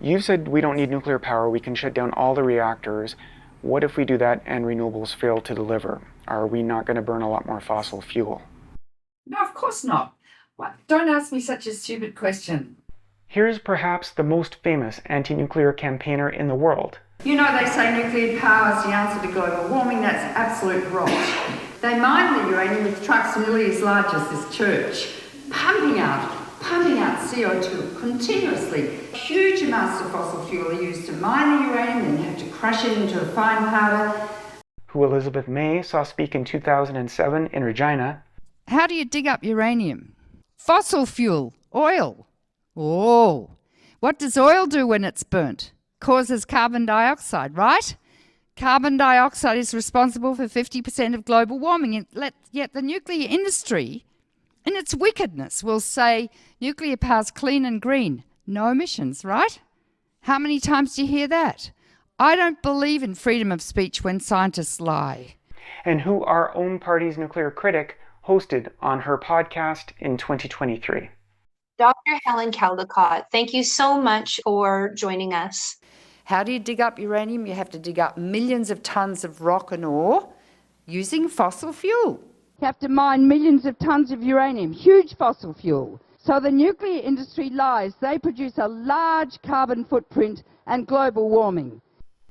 You've said we don't need nuclear power, we can shut down all the reactors. What if we do that and renewables fail to deliver? Are we not going to burn a lot more fossil fuel? No, of course not. What? Don't ask me such a stupid question. Here's perhaps the most famous anti-nuclear campaigner in the world. You know, they say nuclear power is the answer to global warming. That's absolute rot. They mine the uranium with trucks nearly as large as this church, pumping out CO2 continuously. Huge amounts of fossil fuel are used to mine the uranium, then you have to crush it into a fine powder. Who Elizabeth May saw speak in 2007 in Regina. How do you dig up uranium? Fossil fuel, oil. Oh, what does oil do when it's burnt? Causes carbon dioxide, right? Carbon dioxide is responsible for 50% of global warming, yet the nuclear industry, in its wickedness, will say nuclear power's clean and green, no emissions, right? How many times do you hear that? I don't believe in freedom of speech when scientists lie. And who our own party's nuclear critic hosted on her podcast in 2023. Dr. Helen Caldicott, thank you so much for joining us. How do you dig up uranium? You have to dig up millions of tons of rock and ore using fossil fuel. You have to mine millions of tons of uranium, huge fossil fuel. So the nuclear industry lies. They produce a large carbon footprint and global warming.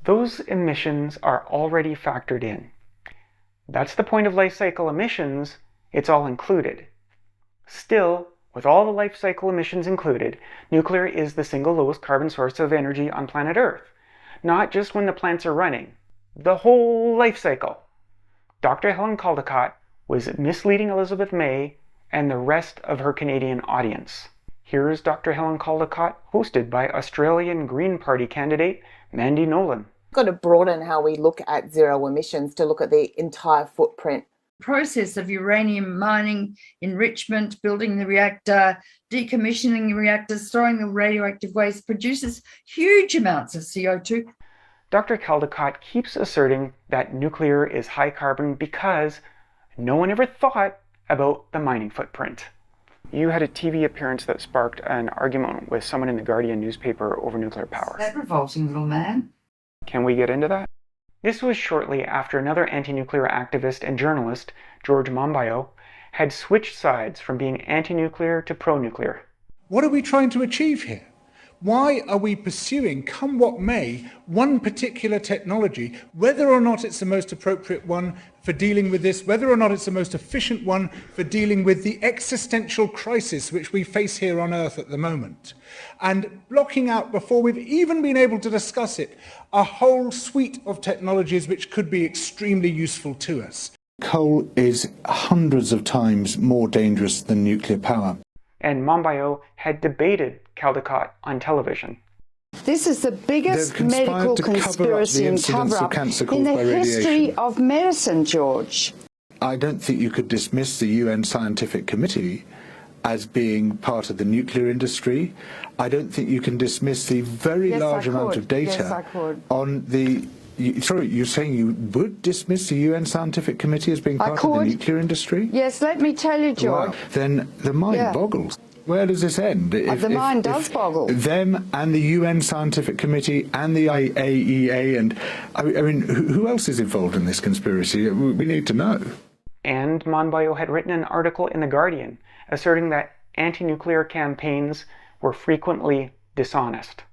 Those emissions are already factored in. That's the point of life cycle emissions. It's all included. Still, with all the life cycle emissions included, nuclear is the single lowest carbon source of energy on planet Earth. Not just when the plants are running, the whole life cycle. Dr. Helen Caldicott was misleading Elizabeth May and the rest of her Canadian audience. Here's Dr. Helen Caldicott, hosted by Australian Green Party candidate Mandy Nolan. We've got to broaden how we look at zero emissions to look at the entire footprint. Process of uranium mining, enrichment, building the reactor, decommissioning the reactors, storing the radioactive waste produces huge amounts of CO2. Dr. Caldicott keeps asserting that nuclear is high carbon because no one ever thought about the mining footprint. You had a TV appearance that sparked an argument with someone in the Guardian newspaper over nuclear power. That revolting little man. Can we get into that? This was shortly after another anti-nuclear activist and journalist, George Monbiot, had switched sides from being anti-nuclear to pro-nuclear. What are we trying to achieve here? Why are we pursuing, come what may, one particular technology, whether or not it's the most appropriate one for dealing with this, whether or not it's the most efficient one for dealing with the existential crisis which we face here on Earth at the moment, and blocking out, before we've even been able to discuss it, a whole suite of technologies which could be extremely useful to us. Coal is hundreds of times more dangerous than nuclear power. And Monbiot had debated Caldicott on television. This is the biggest medical conspiracy and cover-up in the history of medicine, George. I don't think you could dismiss the UN Scientific Committee as being part of the nuclear industry. I don't think you can dismiss the very large amount of data on the... you're saying you would dismiss the UN Scientific Committee as being part of the nuclear industry? Yes, let me tell you, George. Wow. Then the mind boggles. Where does this end? The mind does boggle. Them and the UN Scientific Committee and the IAEA and... I mean, who else is involved in this conspiracy? We need to know. And Monbiot had written an article in The Guardian asserting that anti-nuclear campaigns were frequently dishonest.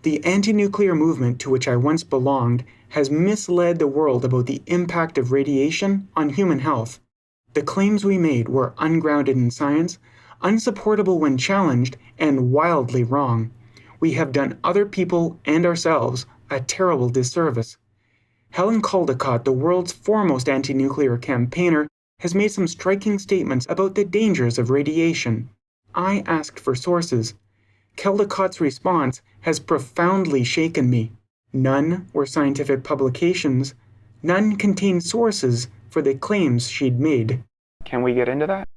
The anti-nuclear movement to which I once belonged has misled the world about the impact of radiation on human health. The claims we made were ungrounded in science, unsupportable when challenged, and wildly wrong. We have done other people and ourselves a terrible disservice. Helen Caldicott, the world's foremost anti-nuclear campaigner, has made some striking statements about the dangers of radiation. I asked for sources. Caldicott's response has profoundly shaken me. None were scientific publications. None contained sources for the claims she'd made. Can we get into that?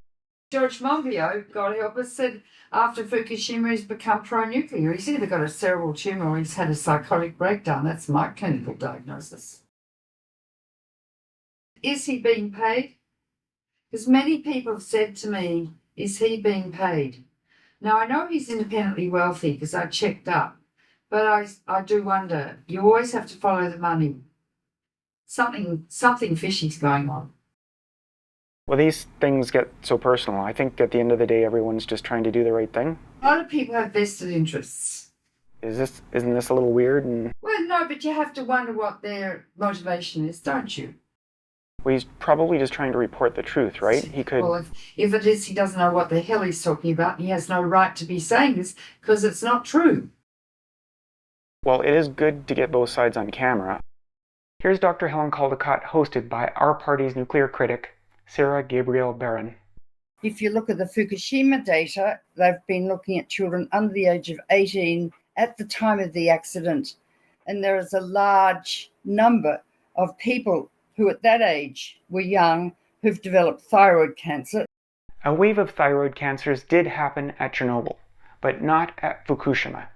George Monbiot, God help us, said after Fukushima he's become pro-nuclear. He's either got a cerebral tumor or he's had a psychotic breakdown. That's my clinical diagnosis. Is he being paid? Because many people have said to me, is he being paid? Now, I know he's independently wealthy because I checked up, But I do wonder, you always have to follow the money. Something fishy's going on. Well, these things get so personal. I think at the end of the day, everyone's just trying to do the right thing. A lot of people have vested interests. Isn't this a little weird? Well, no, but you have to wonder what their motivation is, don't you? Well, he's probably just trying to report the truth, right? He could... Well, if it is, he doesn't know what the hell he's talking about, and he has no right to be saying this, because it's not true. Well, it is good to get both sides on camera. Here's Dr. Helen Caldicott, hosted by our party's nuclear critic, Sarah Gabriel Barron. If you look at the Fukushima data, they've been looking at children under the age of 18 at the time of the accident, and there is a large number of people who at that age were young who've developed thyroid cancer. A wave of thyroid cancers did happen at Chernobyl, but not at Fukushima.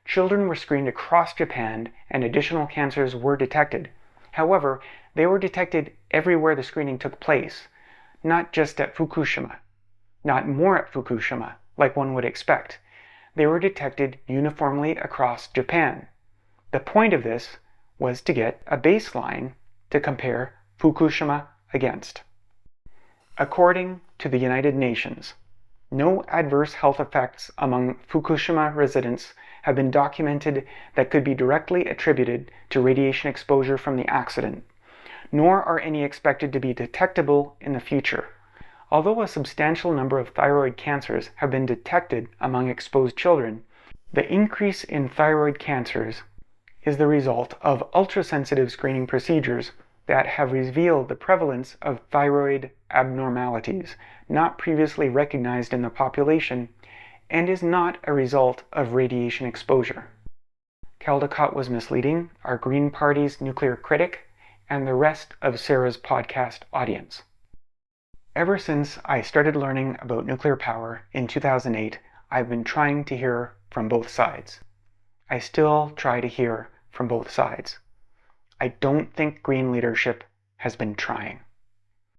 Children were screened across Japan and additional cancers were detected. However, they were detected everywhere the screening took place, not just at Fukushima. Not more at Fukushima, like one would expect. They were detected uniformly across Japan. The point of this was to get a baseline to compare Fukushima against. According to the United Nations, no adverse health effects among Fukushima residents have been documented that could be directly attributed to radiation exposure from the accident, nor are any expected to be detectable in the future. Although a substantial number of thyroid cancers have been detected among exposed children, the increase in thyroid cancers is the result of ultrasensitive screening procedures that have revealed the prevalence of thyroid abnormalities not previously recognized in the population and is not a result of radiation exposure. Caldicott was misleading our Green Party's nuclear critic and the rest of Sarah's podcast audience. Ever since I started learning about nuclear power in 2008, I've been trying to hear from both sides. I still try to hear from both sides. I don't think Green leadership has been trying.